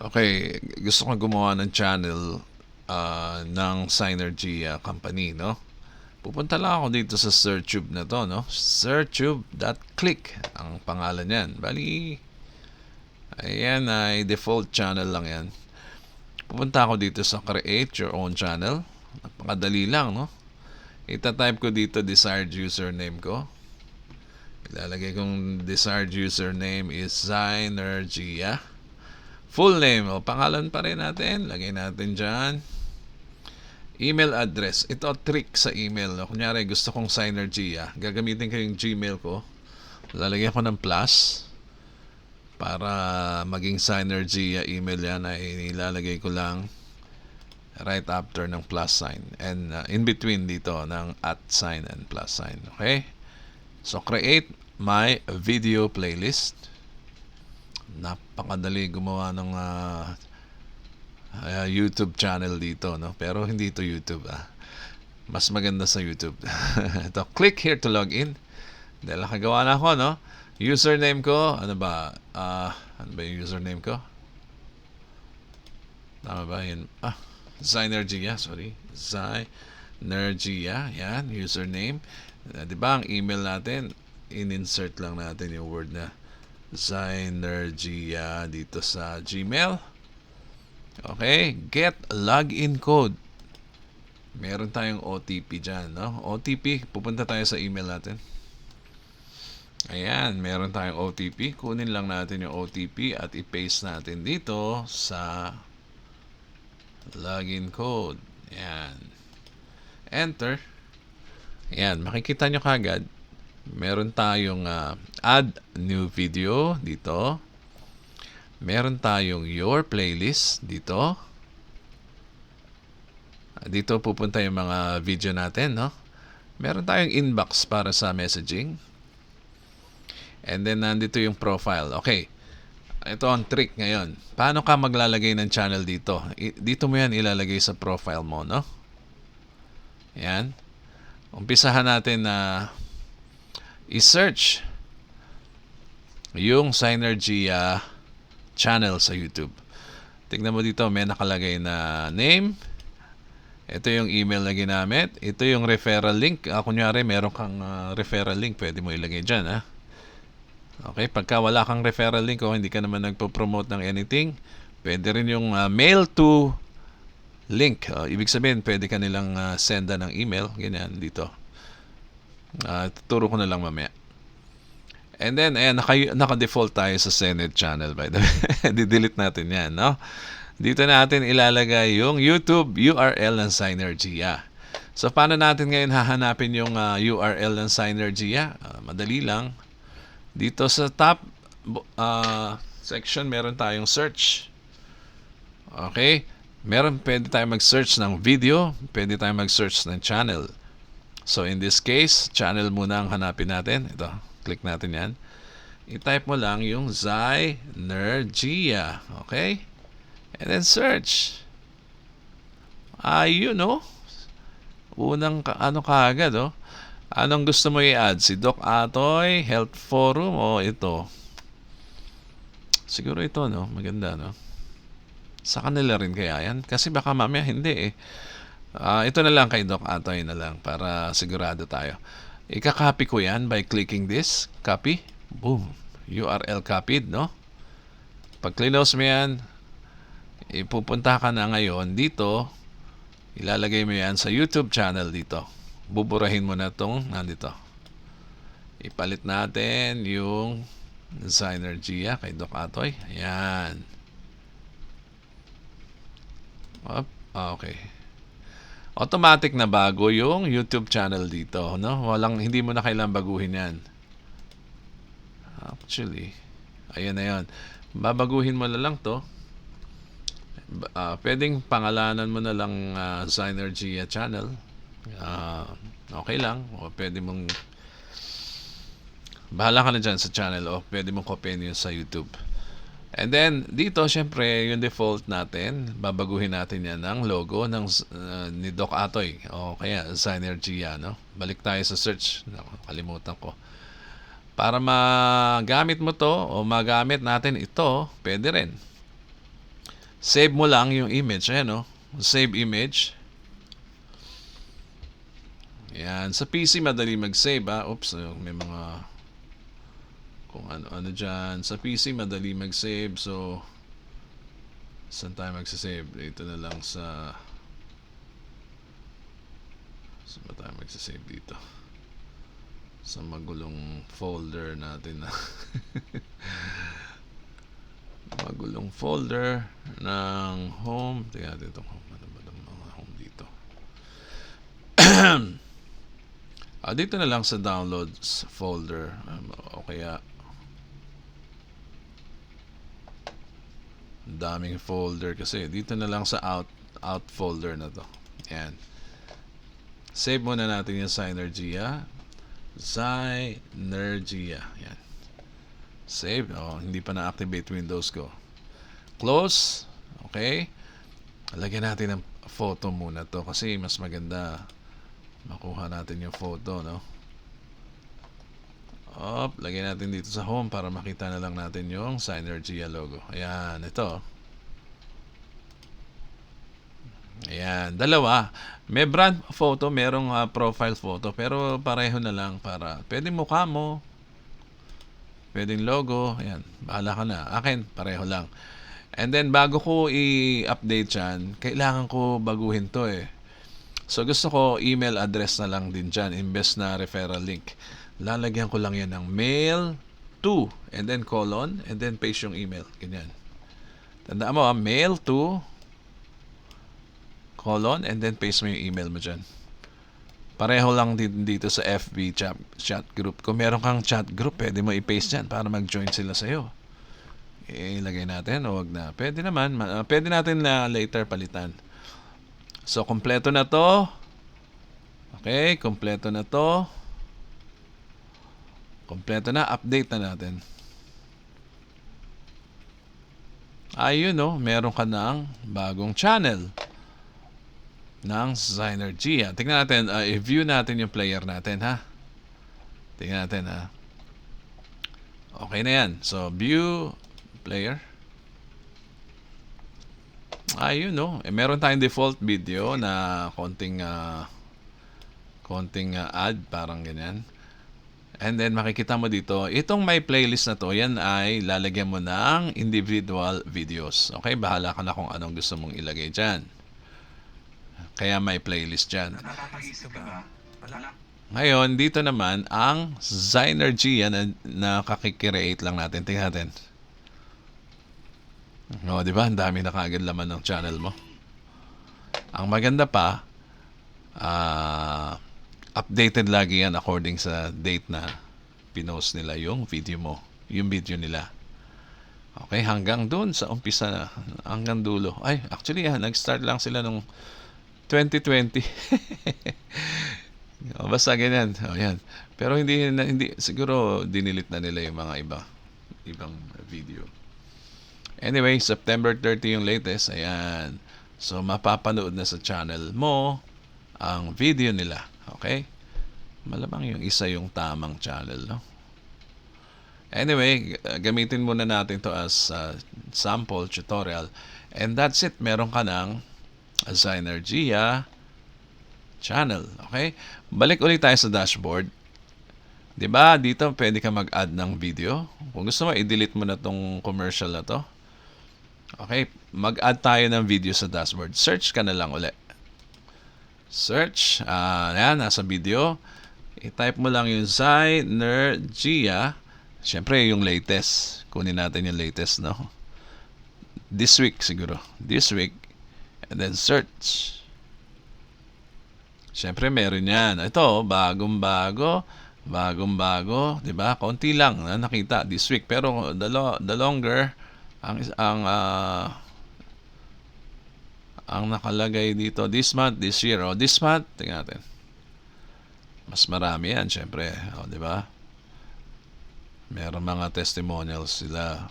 Okay, gusto kong gumawa ng channel ng Synergy company, no? Pupunta lang ako dito sa SearchTube na to, no? SearchTube.click ang pangalan niyan. Bali, ayan ay default channel lang yan. Pupunta ako dito sa Create Your Own Channel. Napakadali lang, no? Ita-type ko dito desired username ko. Ilalagay kong desired username is Synergia. Full name, o pangalan pa rin natin. Lagay natin dyan. Email address. Ito trick sa email. No? Kunyari, gusto kong Synergia. Gagamitin ko yung Gmail ko. Lalagyan ko ng plus. Para maging Synergia email yan ay nilalagay ko lang right after ng plus sign. And in between dito ng at sign and plus sign. Okay? So, create my video playlist. Napakadali gumawa ng YouTube channel dito, no? Pero hindi ito YouTube, Mas maganda sa YouTube. Ito, click here to log in. Dahil nakagawa na ako, no? Username ko, ano ba? Ano ba yung username ko? Tama ba yun? Synergia, sorry. Synergia, yan, username. Diba ang email natin, in-insert lang natin yung word na Synergia dito sa Gmail. Okay, get login code. Meron tayong OTP dyan, no? OTP, pupunta tayo sa email natin. Ayan, meron tayong OTP. Kunin lang natin yung OTP at i-paste natin dito sa login code. Ayan. Enter. Ayan, makikita nyo kagad. Meron tayong add new video dito. Meron tayong your playlist dito. Dito pupunta yung mga video natin, no? Meron tayong inbox para sa messaging. And then nandito yung profile. Okay. Ito ang trick ngayon. Paano ka maglalagay ng channel dito? Dito mo yan ilalagay sa profile mo, no? Yan. Umpisahan natin na i-search yung Synergia channel sa YouTube. Tignan mo dito, may nakalagay na name. Ito yung email na ginamit. Ito yung referral link. Kunyari, meron kang referral link, pwede mo ilagay dyan. Okay, pagka wala kang referral link o hindi ka naman nagpo-promote ng anything, pwede rin yung mail to link. Ibig sabihin, pwede ka nilang senda ng email. Ganyan, dito. Tuturo ko na lang mamaya. And then, ayan, naka-default tayo sa Senate channel, by the way. Didelete natin yan, no? Dito natin ilalagay yung YouTube URL ng Synergia. So, paano natin ngayon hahanapin yung URL ng Synergia? Madali lang. Dito sa top section, meron tayong search. Okay? Pwede tayong mag-search ng video. Pwede tayong mag-search ng channel. So, in this case, channel muna ang hanapin natin. Ito, click natin yan. I-type mo lang yung Synergia. Okay? And then search. Ayun, no? Unang, kaagad, oh. Anong gusto mo i-add? Si Doc Atoy, Health Forum, o ito? Siguro ito, no? Maganda, no? Sa kanila rin kaya yan? Kasi baka mamaya hindi, ito na lang kay Doc Atoy na lang para sigurado tayo. Ika-copy ko yan by clicking this. Copy. Boom. URL copied, no? Pag close mo yan, ipupunta ka na ngayon dito. Ilalagay mo yan sa YouTube channel dito. Buburahin mo na itong nandito. Ipalit natin yung Synergia kay Doc Atoy. Ayan. Okay. Automatic na bago yung YouTube channel dito, no? Hindi mo na kailangang baguhin yan. Actually, ayan na yan. Babaguhin mo na lang to. Pwedeng pangalanan mo na lang Synergia channel. Okay lang. O pwede mong bahala ka na dyan sa channel o pwede mong copyin yun sa YouTube. And then, dito, syempre, yung default natin, babaguhin natin yan ng logo ni Doc Atoy. O kaya, Synergia, no? Balik tayo sa search. Kalimutan ko. Para magamit mo to, o magamit natin ito, pwede rin. Save mo lang yung image. Ayan, save image. Yan. Sa PC, madali mag-save, ha. Oops, may mga kung ano-ano dyan. Sa PC, madali mag-save. So, saan tayo mag-save? Dito na lang sa... Saan ba tayo mag-save dito? Sa magulong folder natin na magulong folder ng home. Tingnan natin itong home. Ano ba ng mga home dito? Dito na lang sa downloads folder. O kaya daming folder kasi. Dito na lang sa out folder na to. Yan. Save muna natin yung Synergia. Synergia. Yan. Save. Hindi pa na-activate Windows ko. Close. Okay. Lagyan natin ng photo muna to kasi mas maganda makuha natin yung photo, no? Lagyan natin dito sa home para makita na lang natin yung Synergia logo. Ayan, ito. Ayan, dalawa. May brand photo, merong profile photo, pero pareho na lang para pwedeng mukha mo, pwedeng logo. Ayan, bahala ka na. Akin, pareho lang. And then, bago ko i-update yan, kailangan ko baguhin to eh. So, gusto ko email address na lang din dyan, imbes na referral link. Lalagyan ko lang yan ng mail to, and then colon, and then paste yung email. Ganyan. Tandaan mo, mail to, colon, and then paste mo yung email mo dyan. Pareho lang din dito sa FB chat group. Kung meron kang chat group, pwede mo i-paste dyan para mag-join sila sa'yo. Ilagay natin o wag na. Pwede naman. Pwede natin na later palitan. So, kompleto na to. Okay, kompleto na to. Kompleto na. Update na natin. Ayun, meron ka ng bagong channel ng Synergia. Tingnan natin, i-view natin yung player natin, ha? Tingnan natin, ha? Okay na yan. So, view player. Ayun, meron tayong default video na konting ad, parang ganyan. And then, makikita mo dito, itong may playlist na to, yan ay lalagyan mo ng individual videos. Okay, bahala ka na kung anong gusto mong ilagay dyan. Kaya may playlist dyan. Ngayon, dito naman ang Synergia na kakikreate lang natin. Tingnan natin. Di ba? Ang dami na kaagad laman ng channel mo. Ang maganda pa, updated lagi yan according sa date na pinost nila yung video mo. Yung video nila. Okay, hanggang doon sa umpisa, hanggang dulo. Ay, actually, nag-start lang sila nung 2020. Basta ganyan. Yan. Pero hindi siguro dinilit na nila yung mga ibang video. Anyway, September 30 yung latest. Ayan. So, mapapanood na sa channel mo ang video nila. Okay? Malamang yung isa yung tamang channel, no? Anyway, gamitin muna natin to as sample tutorial. And that's it. Meron ka ng Synergia channel. Okay? Balik ulit tayo sa dashboard. 'Di ba? Dito pwede ka mag-add ng video. Kung gusto mo, i-delete mo na tong commercial na to. Okay? Mag-add tayo ng video sa dashboard. Search ka na lang ulit. Search. Ayan, nasa video. I-type mo lang yung Synergia. Siyempre, yung latest. Kunin natin yung latest, no? This week siguro. This week. And then search. Siyempre meron yan. Ito, bagong-bago. Bagong-bago. Diba? Konti lang na nakita this week. Pero the longer, ang nakalagay dito, this month, this year. This month, tingnan natin. Mas marami yan, siyempre. Diba? Meron mga testimonials sila.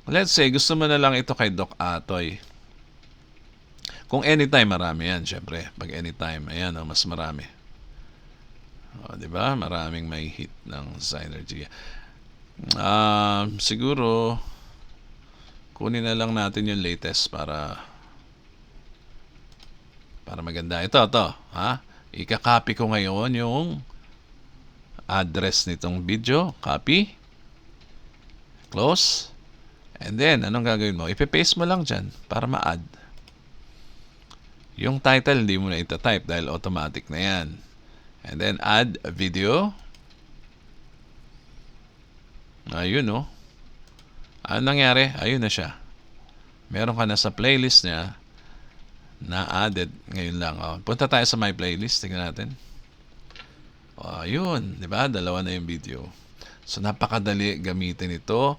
Let's say, gusto mo na lang ito kay Doc Atoy. Kung anytime, marami yan, syempre. Pag anytime, ayan, mas marami. Diba? Maraming may hit ng Synergia. Siguro, Kunin na lang natin yung latest para maganda. Ito, ha? Ika-copy ko ngayon yung address nitong video. Copy. Close. And then, anong gagawin mo? Ipe-paste mo lang dyan para ma-add. Yung title, hindi mo na ita-type dahil automatic na yan. And then, add a video. Ayun, oh. Ano nangyari? Ayun na siya. Meron ka na sa playlist niya na added ngayon lang. Oh. Punta tayo sa my playlist. Tingnan natin. Oh, ayun. Diba? Dalawa na yung video. So, napakadali gamitin ito.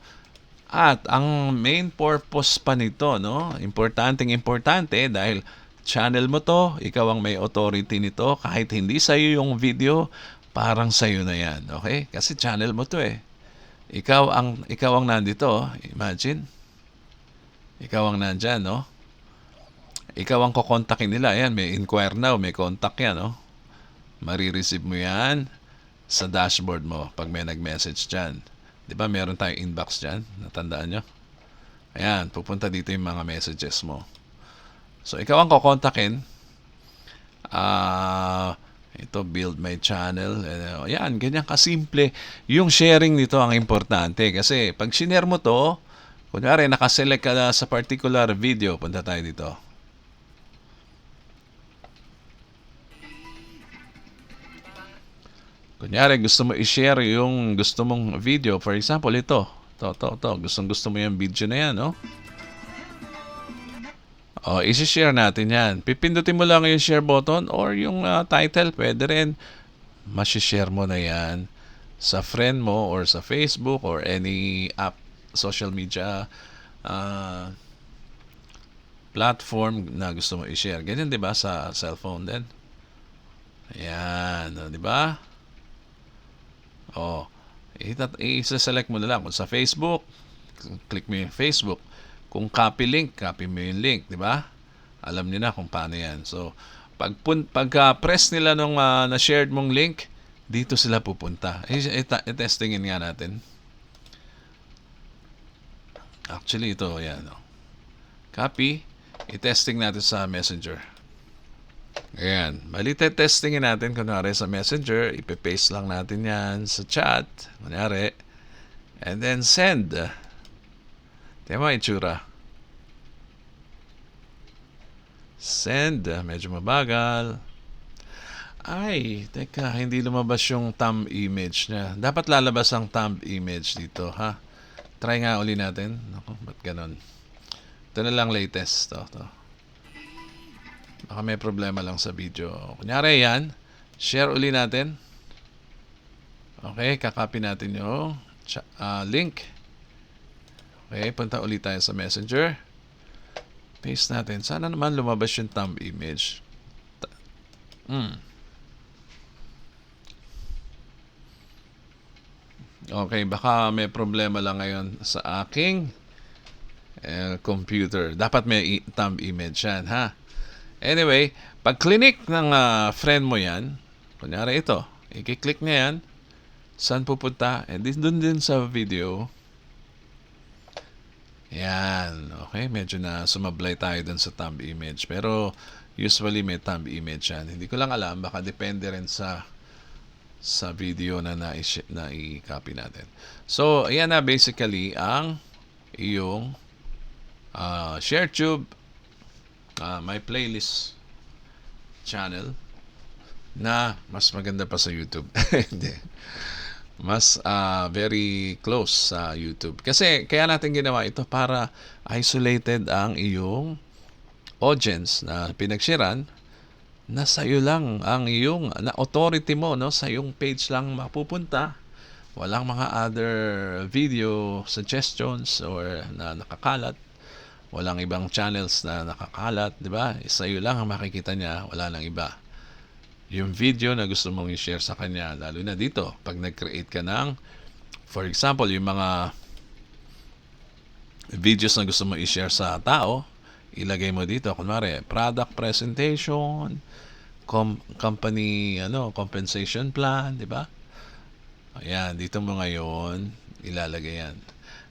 At ang main purpose pa nito, no? Importante dahil channel mo to, ikaw ang may authority nito. Kahit hindi sa'yo yung video, parang sa'yo na yan. Okay? Kasi channel mo to eh. Ikaw ang nandito. Imagine. Ikaw ang nandyan, no? Ikaw ang kukontakin nila. Ayan, may inquire now, may contact yan, no? Marireceive mo yan sa dashboard mo pag may nag-message dyan. Di ba meron tayong inbox dyan? Natandaan nyo? Ayan, pupunta dito yung mga messages mo. So, ikaw ang kukontakin. Ito, build my channel. Ayan, ganyan kasimple. Yung sharing nito ang importante. Kasi pag shinare mo to, kunyari nakaselect ka na sa particular video, punta tayo dito. Kunyari, gusto mo i-share yung gusto mong video. For example, ito. Gusto mo yung video na yan, no? O, isi-share natin yan. Pipindutin mo lang yung share button or yung title. Pwede rin. Masishare mo na yan sa friend mo or sa Facebook or any app, social media platform na gusto mo i-share. Ganyan, di ba? Sa cellphone din. Ayan. Di ba? Oh, i-select mo na lang. Kung sa Facebook, click mo yung Facebook. Kung copy link, copy mo yung link, di ba? Alam niyo na kung paano yan. So, pag-press nila nung na-shared mong link, dito sila pupunta. I-testingin nga natin. Actually, ito, yan. Copy. I-testing natin sa Messenger. Ayan. Bali, testingin natin. Kunwari sa Messenger, ipe-paste lang natin yan sa chat. Kunwari. And then send. Tingnan mo itsura. Send. Medyo mabagal. Ay, teka. Hindi lumabas yung thumb image niya. Dapat lalabas ang thumb image dito, ha? Try nga uli natin. Naku, ba't ganun? Ito na lang latest. Ito. Baka may problema lang sa video. Kunyari yan. Share uli natin. Okay, kakopy natin yung link. Okay, punta ulit tayo sa Messenger. Paste natin. Sana naman lumabas yung thumb image. Okay, baka may problema lang ngayon sa aking computer. Dapat may thumb image yan, ha? Anyway, pag click ng friend mo yan, kunyari ito, i-click niya yan, saan pupunta? And doon din sa video. Yan. Okay, medyo na sumablay tayo dun sa thumb image. Pero usually may thumb image yan. Hindi ko lang alam, baka depende rin sa video na i-copy natin. So, ayan na basically ang iyong ShareTube my playlist channel na mas maganda pa sa YouTube. Hindi. Mas very close sa YouTube. Kasi kaya natin ginawa ito para isolated ang iyong audience na pinagsharean na sa iyo lang ang iyong na authority mo, no, sa iyong page lang mapupunta. Walang mga other video suggestions or na nakakalat. Walang ibang channels na nakakalat, di ba? Sa iyo lang ang makikita niya, wala nang iba. Yung video na gusto mong i-share sa kanya, lalo na dito, pag nag-create ka ng, for example, yung mga videos na gusto mong i-share sa tao, ilagay mo dito, kunwari, product presentation, company, compensation plan, di ba? Ayan, dito mo ngayon, ilalagay yan.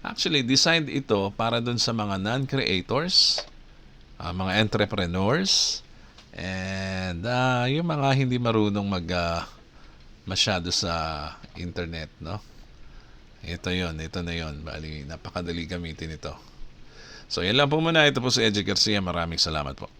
Actually, designed ito para dun sa mga non-creators, mga entrepreneurs, and yung mga hindi marunong masyado sa internet, no? Ito na yon. Bali, napakadali gamitin ito. So, yan lang po muna. Ito po si Edgy Garcia. Maraming salamat po.